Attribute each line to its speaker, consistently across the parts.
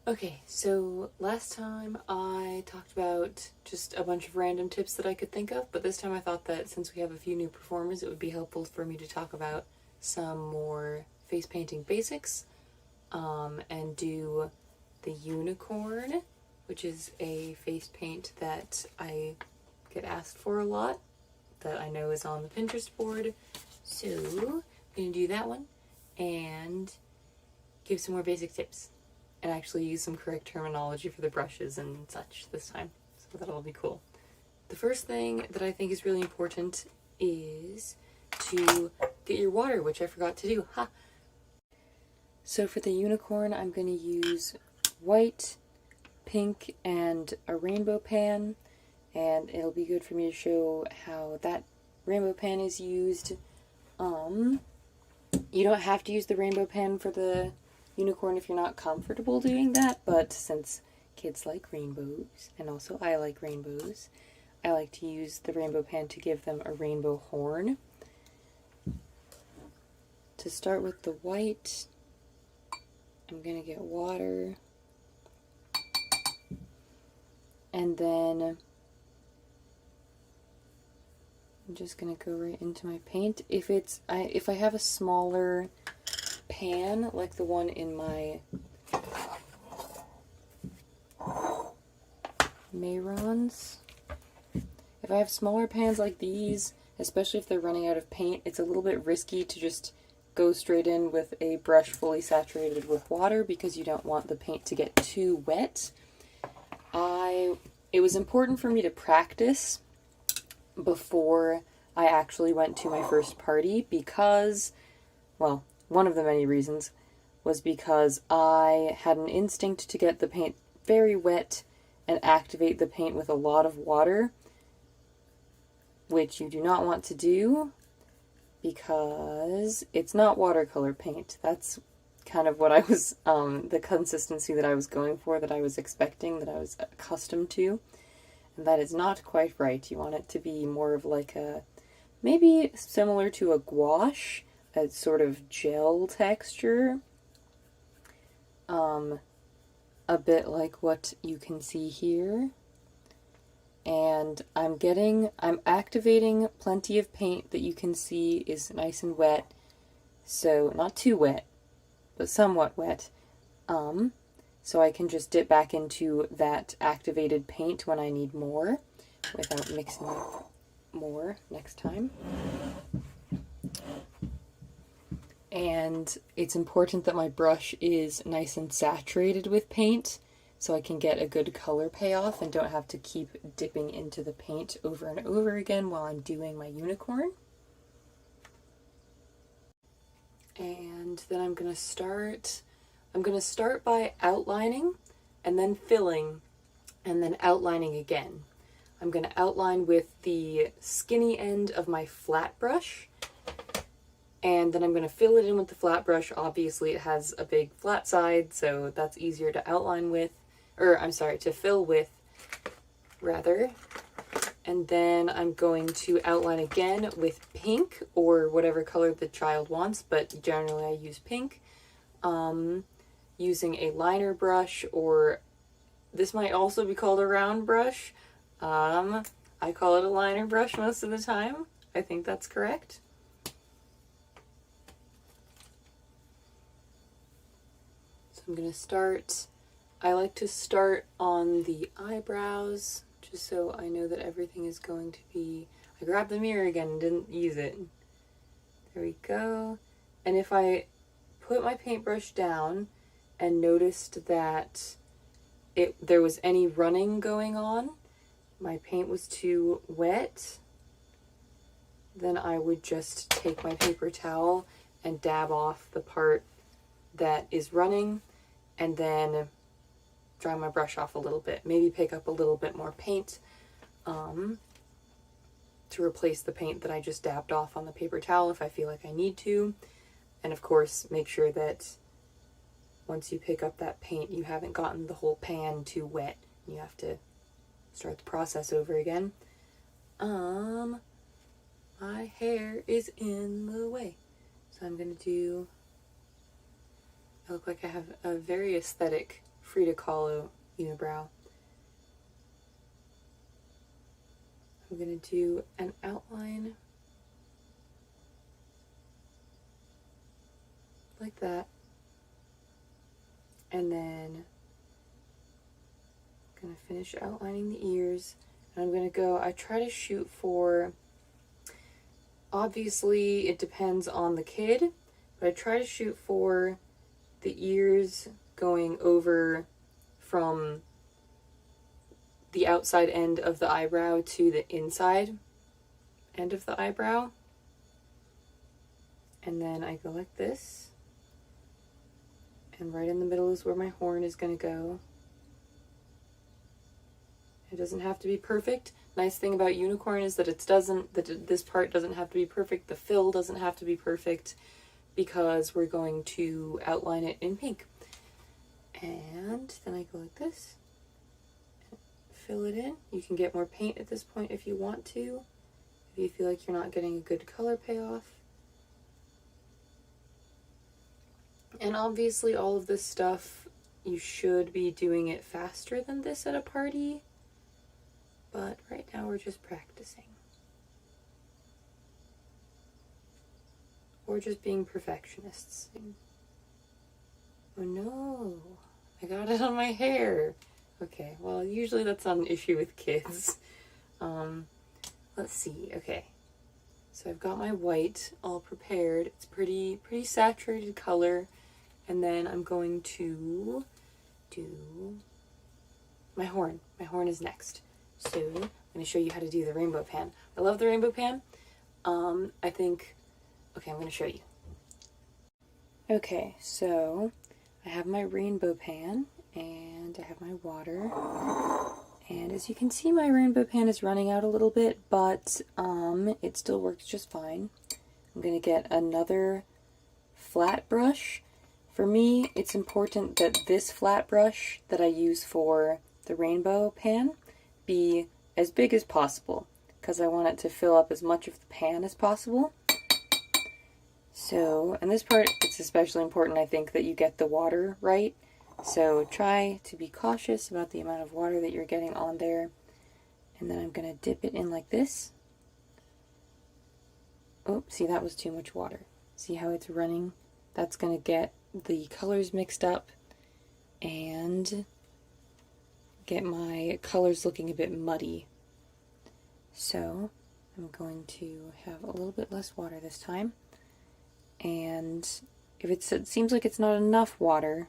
Speaker 1: Okay, so last time I talked about just a bunch of random tips that I could think of, but this time I thought that since we have a few new performers, it would be helpful for me to talk about some more face painting basics, and do the unicorn, which is a face paint that I get asked for a lot, that I know is on the Pinterest board. So I'm gonna do that one and give some more basic tips and actually use some correct terminology for the brushes and such this time. So that'll be cool. The first thing that I think is really important is to get your water, which I forgot to do. Ha! So for the unicorn, I'm going to use white, pink, and a rainbow pan, and it'll be good for me to show how that rainbow pan is used. You don't have to use the rainbow pan for the unicorn if you're not comfortable doing that, but since kids like rainbows, and also I like rainbows, I like to use the rainbow pan to give them a rainbow horn. To start with the white, I'm going to get water, and then I'm just going to go right into my paint. If I have a smaller pan like the one in my Mayrons, if I have smaller pans like these, especially if they're running out of paint, it's a little bit risky to just go straight in with a brush fully saturated with water because you don't want the paint to get too wet. It was important for me to practice before I actually went to my first party because, well, one of the many reasons was because I had an instinct to get the paint very wet and activate the paint with a lot of water, which you do not want to do because it's not watercolor paint. That's kind of what I was, the consistency that I was going for, that I was expecting, that I was accustomed to. And that is not quite right. You want it to be more of like a, maybe similar to a gouache, a sort of gel texture. A bit like what you can see here. And I'm activating plenty of paint that you can see is nice and wet. So, not too wet, but somewhat wet. So I can just dip back into that activated paint when I need more without mixing up more next time. And it's important that my brush is nice and saturated with paint so I can get a good color payoff and don't have to keep dipping into the paint over and over again while I'm doing my unicorn. And then I'm going to start by outlining and then filling and then outlining again. I'm going to outline with the skinny end of my flat brush, and then I'm going to fill it in with the flat brush. Obviously it has a big flat side, so that's easier to outline with, to fill with, rather. And then I'm going to outline again with pink, or whatever color the child wants, but generally I use pink. Using a liner brush, or this might also be called a round brush. I call it a liner brush most of the time. I think that's correct. So I'm going to start, I like to start on the eyebrows, just so I know that everything is going to be, I grabbed the mirror again and didn't use it. There we go. And if I put my paintbrush down and noticed that there was any running going on, my paint was too wet, then I would just take my paper towel and dab off the part that is running, and then dry my brush off a little bit. Maybe pick up a little bit more paint to replace the paint that I just dabbed off on the paper towel if I feel like I need to. And of course, make sure that once you pick up that paint, you haven't gotten the whole pan too wet. You have to start the process over again. My hair is in the way. So I'm gonna I look like I have a very aesthetic Frida Kahlo unibrow. I'm going to do an outline like that, and then I'm going to finish outlining the ears, and I'm going to go, I try to shoot for, obviously it depends on the kid, but I try to shoot for the ears going over from the outside end of the eyebrow to the inside end of the eyebrow. And then I go like this. And right in the middle is where my horn is going to go. It doesn't have to be perfect. Nice thing about unicorn is that this part doesn't have to be perfect. The fill doesn't have to be perfect because we're going to outline it in pink. And then I go like this. Fill it in. You can get more paint at this point if you want to, if you feel like you're not getting a good color payoff. And obviously all of this stuff, you should be doing it faster than this at a party, but right now we're just practicing. Or just being perfectionists. Oh no, I got it on my hair. Okay, well, usually that's not an issue with kids. Let's see, okay. So I've got my white all prepared. It's pretty saturated color. And then I'm going to do my horn. My horn is next. So I'm going to show you how to do the rainbow pan. I love the rainbow pan. I think, okay, I'm going to show you. Okay, so I have my rainbow pan and I have my water. And as you can see, my rainbow pan is running out a little bit, but it still works just fine. I'm going to get another flat brush. For me, it's important that this flat brush that I use for the rainbow pan be as big as possible, because I want it to fill up as much of the pan as possible. So, in this part, it's especially important, I think, that you get the water right. So try to be cautious about the amount of water that you're getting on there. And then I'm going to dip it in like this. Oh, see, that was too much water. See how it's running? That's going to get the colors mixed up and get my colors looking a bit muddy. So I'm going to have a little bit less water this time. And if it seems like it's not enough water,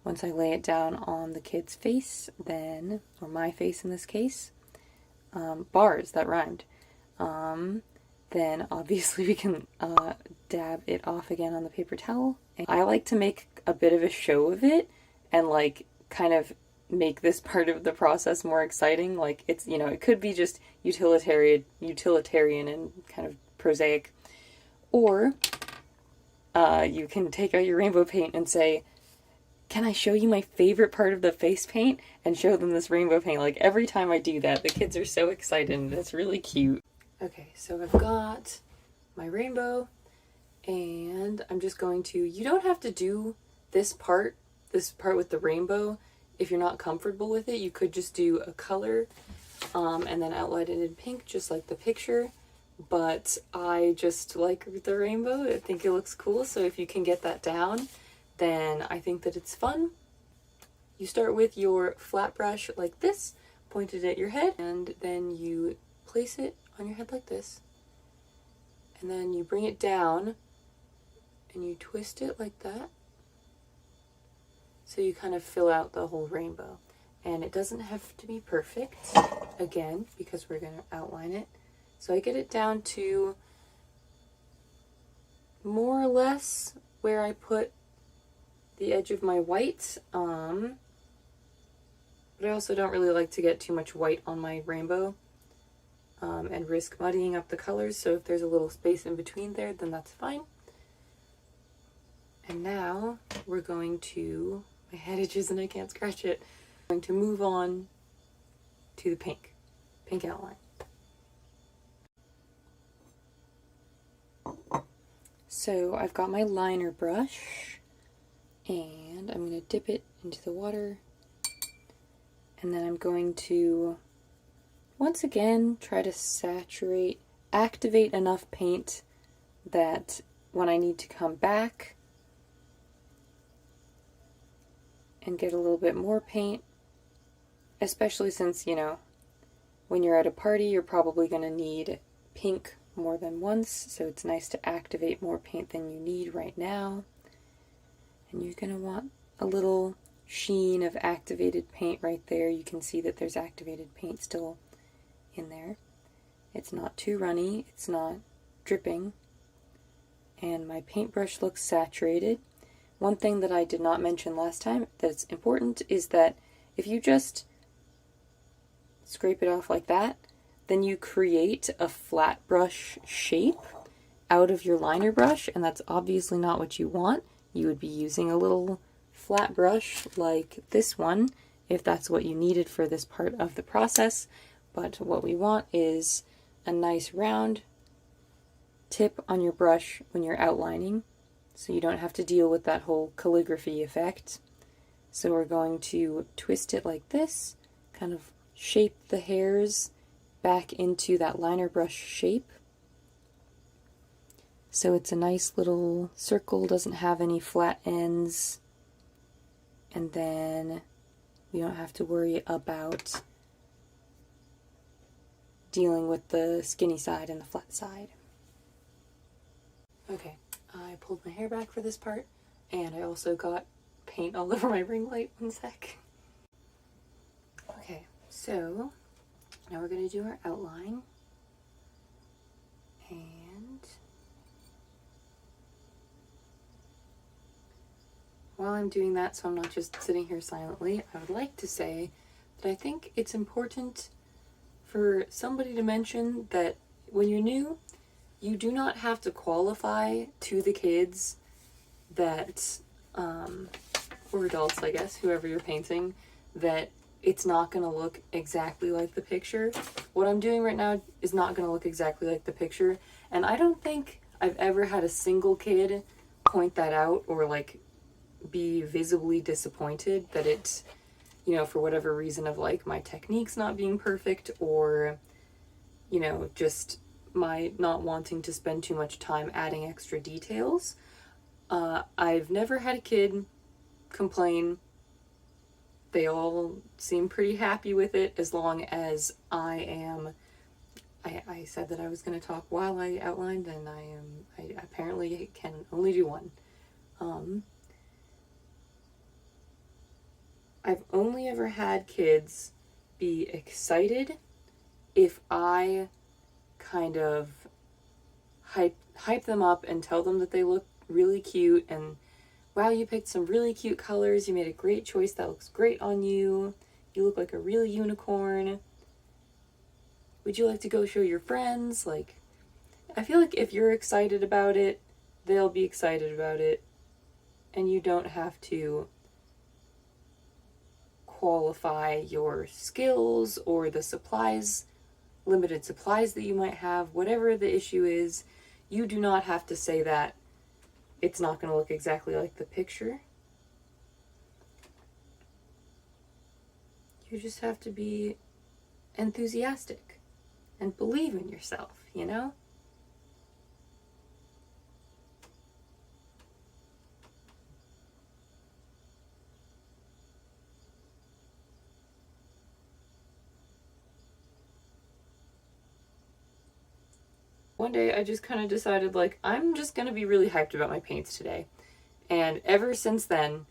Speaker 1: once I lay it down on the kid's face, then, or my face in this case, bars, that rhymed, then obviously we can dab it off again on the paper towel. And I like to make a bit of a show of it and like kind of make this part of the process more exciting. Like it's, you know, it could be just utilitarian and kind of prosaic, or you can take out your rainbow paint and say, can I show you my favorite part of the face paint? And show them this rainbow paint. Like every time I do that, the kids are so excited and it's really cute. Okay, so I've got my rainbow and I'm just going to, you don't have to do this part with the rainbow if you're not comfortable with it. You could just do a color and then outline it in pink, just like the picture. But I just like the rainbow. I think it looks cool. So if you can get that down, then I think that it's fun. You start with your flat brush like this, pointed at your head, and then you place it on your head like this. And then you bring it down and you twist it like that. So you kind of fill out the whole rainbow. And it doesn't have to be perfect, again, because we're going to outline it. So I get it down to more or less where I put the edge of my white, but I also don't really like to get too much white on my rainbow and risk muddying up the colors, so if there's a little space in between there, then that's fine. And now we're going to, my head itches and I can't scratch it, I'm going to move on to the pink outline. So I've got my liner brush, And I'm going to dip it into the water, and then I'm going to once again try to activate enough paint that when I need to come back and get a little bit more paint, especially since, you know, when you're at a party, you're probably going to need pink more than once, so it's nice to activate more paint than you need right now. And you're going to want a little sheen of activated paint right there. You can see that there's activated paint still in there. It's not too runny, it's not dripping, and my paintbrush looks saturated. One thing that I did not mention last time that's important is that if you just scrape it off like that, then you create a flat brush shape out of your liner brush, and that's obviously not what you want. You would be using a little flat brush like this one if that's what you needed for this part of the process, but what we want is a nice round tip on your brush when you're outlining, so you don't have to deal with that whole calligraphy effect. So we're going to twist it like this, kind of shape the hairs back into that liner brush shape. So it's a nice little circle, doesn't have any flat ends, and then we don't have to worry about dealing with the skinny side and the flat side. Okay, I pulled my hair back for this part, and I also got paint all over my ring light. One sec. Okay, so now we're going to do our outline, and while I'm doing that, so I'm not just sitting here silently, I would like to say that I think it's important for somebody to mention that when you're new, you do not have to qualify to the kids that, or adults, I guess, whoever you're painting, that it's not going to look exactly like the picture. What I'm doing right now is not going to look exactly like the picture, and I don't think I've ever had a single kid point that out or like be visibly disappointed that it's, you know, for whatever reason of like my technique's not being perfect, or, you know, just my not wanting to spend too much time adding extra details. I've never had a kid complain. They all seem pretty happy with it as long as I am. I said that I was going to talk while I outlined, and I apparently can only do one. I've only ever had kids be excited if I kind of hype them up and tell them that they look really cute, and wow, you picked some really cute colors, you made a great choice, that looks great on you, you look like a real unicorn, would you like to go show your friends? Like, I feel like if you're excited about it, they'll be excited about it, and you don't have to qualify your skills or the supplies, limited supplies that you might have, whatever the issue is. You do not have to say that it's not going to look exactly like the picture. You just have to be enthusiastic and believe in yourself, you know? One day I just kind of decided, like, I'm just going to be really hyped about my paints today. And ever since then,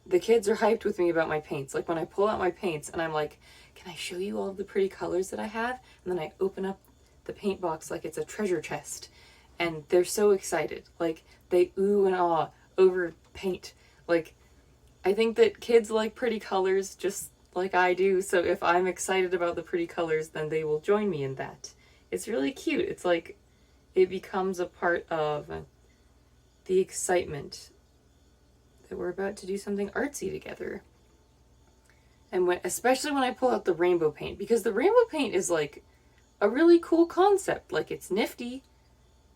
Speaker 1: the kids are hyped with me about my paints. Like, when I pull out my paints and I'm like, can I show you all of the pretty colors that I have? And then I open up the paint box like it's a treasure chest. And they're so excited. Like, they ooh and ah over paint. Like, I think that kids like pretty colors just like I do. So if I'm excited about the pretty colors, then they will join me in that. It's really cute. It's like it becomes a part of the excitement that we're about to do something artsy together. And especially when I pull out the rainbow paint, because the rainbow paint is like a really cool concept. Like, it's nifty,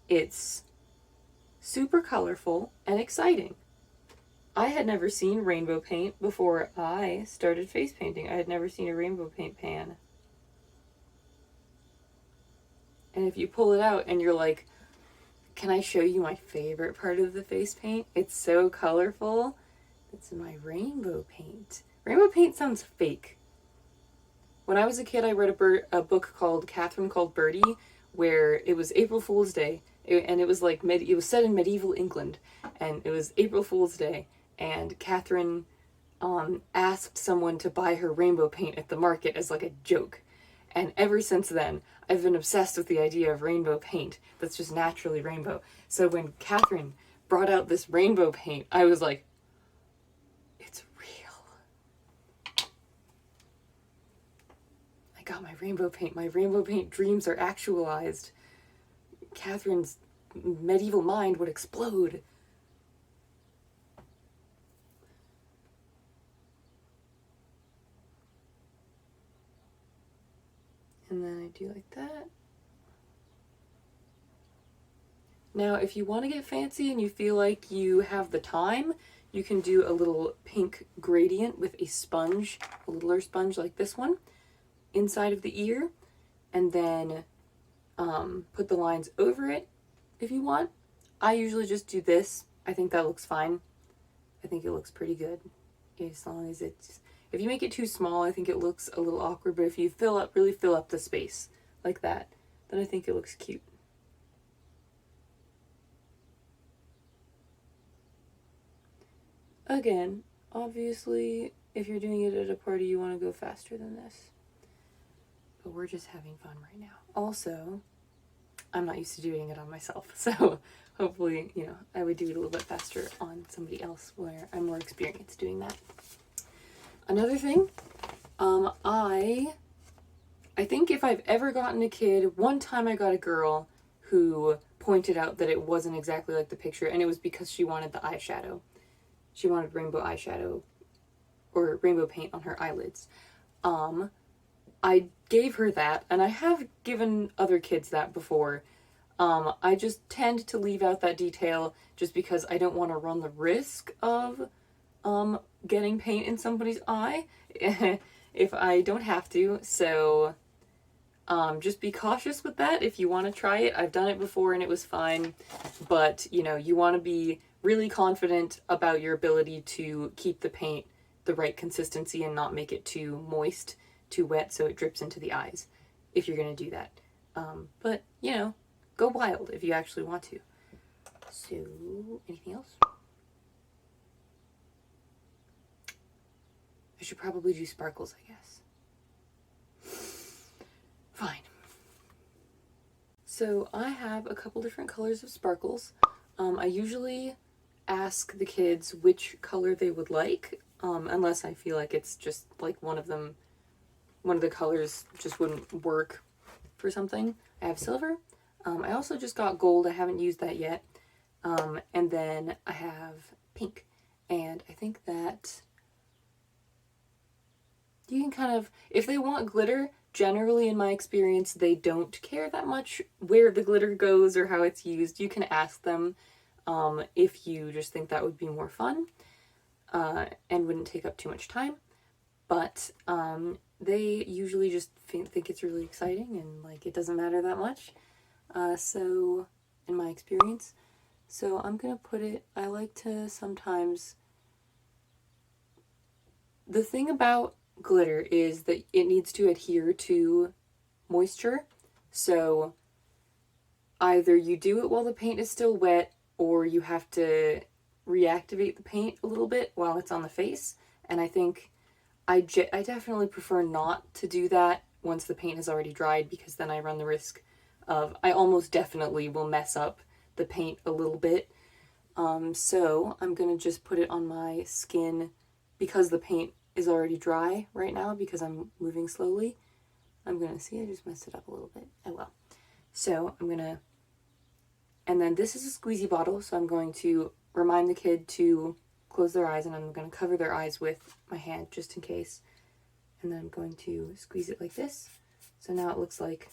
Speaker 1: it's super colorful and exciting. I had never seen rainbow paint before I started face painting. I had never seen a rainbow paint pan. And if you pull it out and you're like, can I show you my favorite part of the face paint? It's so colorful. It's my rainbow paint. Rainbow paint sounds fake. When I was a kid, I read a book called Catherine Called Birdie, where it was April Fool's Day, and it was like it was set in medieval England, and it was April Fool's Day, and Catherine asked someone to buy her rainbow paint at the market as like a joke. And ever since then, I've been obsessed with the idea of rainbow paint that's just naturally rainbow. So when Catherine brought out this rainbow paint, I was like, it's real. I got my rainbow paint. My rainbow paint dreams are actualized. Catherine's medieval mind would explode. And then I do like that. Now, if you want to get fancy and you feel like you have the time, you can do a little pink gradient with a sponge, a littler sponge like this one, inside of the ear, and then put the lines over it if you want. I usually just do this. I think that looks fine. I think it looks pretty good, as long as it's... If you make it too small, I think it looks a little awkward, but if you really fill up the space like that, then I think it looks cute. Again, obviously, if you're doing it at a party, you want to go faster than this. But we're just having fun right now. Also, I'm not used to doing it on myself, so hopefully, I would do it a little bit faster on somebody else where I'm more experienced doing that. Another thing, I think if I've ever gotten a kid, one time I got a girl who pointed out that it wasn't exactly like the picture, and it was because she wanted the eyeshadow. She wanted rainbow eyeshadow or rainbow paint on her eyelids. I gave her that, and I have given other kids that before. I just tend to leave out that detail just because I don't want to run the risk of getting paint in somebody's eye if I don't have to. So just be cautious with that if you want to try it. I've done it before and it was fine, but you want to be really confident about your ability to keep the paint the right consistency and not make it too moist, too wet, so it drips into the eyes if you're going to do that. But go wild if you actually want to. So anything else? I should probably do sparkles, I guess. Fine. So I have a couple different colors of sparkles. I usually ask the kids which color they would like, unless I feel like it's just like one of the colors just wouldn't work for something. I have silver. I also just got gold. I haven't used that yet. And then I have pink. And I think that you can kind of, if they want glitter, generally in my experience, they don't care that much where the glitter goes or how it's used. You can ask them if you just think that would be more fun and wouldn't take up too much time. But they usually just think it's really exciting and like it doesn't matter that much. So in my experience, so I'm gonna put it, I like to sometimes, the thing about glitter is that it needs to adhere to moisture. So either you do it while the paint is still wet, or you have to reactivate the paint a little bit while it's on the face. And I think I definitely prefer not to do that once the paint has already dried, because then I run the risk of, I almost definitely will mess up the paint a little bit. So I'm going to just put it on my skin because the paint is already dry right now because I'm moving slowly. I'm going to see, I just messed it up a little bit. Oh well. So I'm going to, and then this is a squeezy bottle, so I'm going to remind the kid to close their eyes, and I'm going to cover their eyes with my hand just in case. And then I'm going to squeeze it like this. So now it looks like,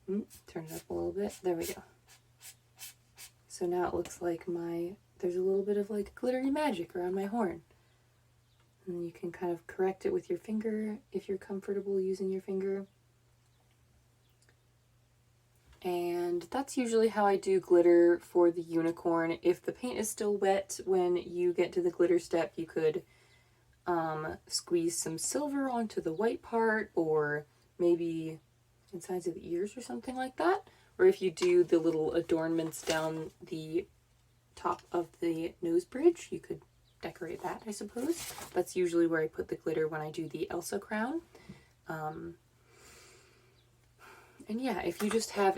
Speaker 1: turn it up a little bit. There we go. So now it looks like my there's a little bit of like glittery magic around my horn. And you can kind of correct it with your finger if you're comfortable using your finger. And that's usually how I do glitter for the unicorn. If the paint is still wet when you get to the glitter step, you could squeeze some silver onto the white part, or maybe insides of the ears or something like that. Or if you do the little adornments down the top of the nose bridge, you could decorate that, I suppose. That's usually where I put the glitter when I do the Elsa crown. And yeah, if you just have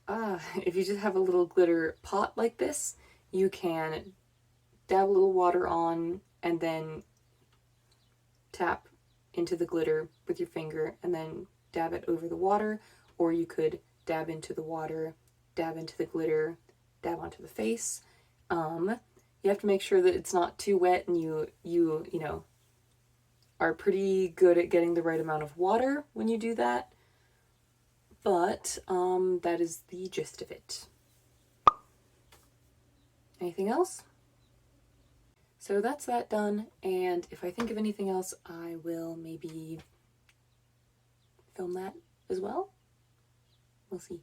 Speaker 1: a little glitter pot like this, you can dab a little water on and then tap into the glitter with your finger and then dab it over the water, or you could dab into the water, dab into the glitter, dab onto the face. You have to make sure that it's not too wet, and you know, are pretty good at getting the right amount of water when you do that. But that is the gist of it. Anything else? So that's that done, and if I think of anything else, I will maybe film that as well. We'll see.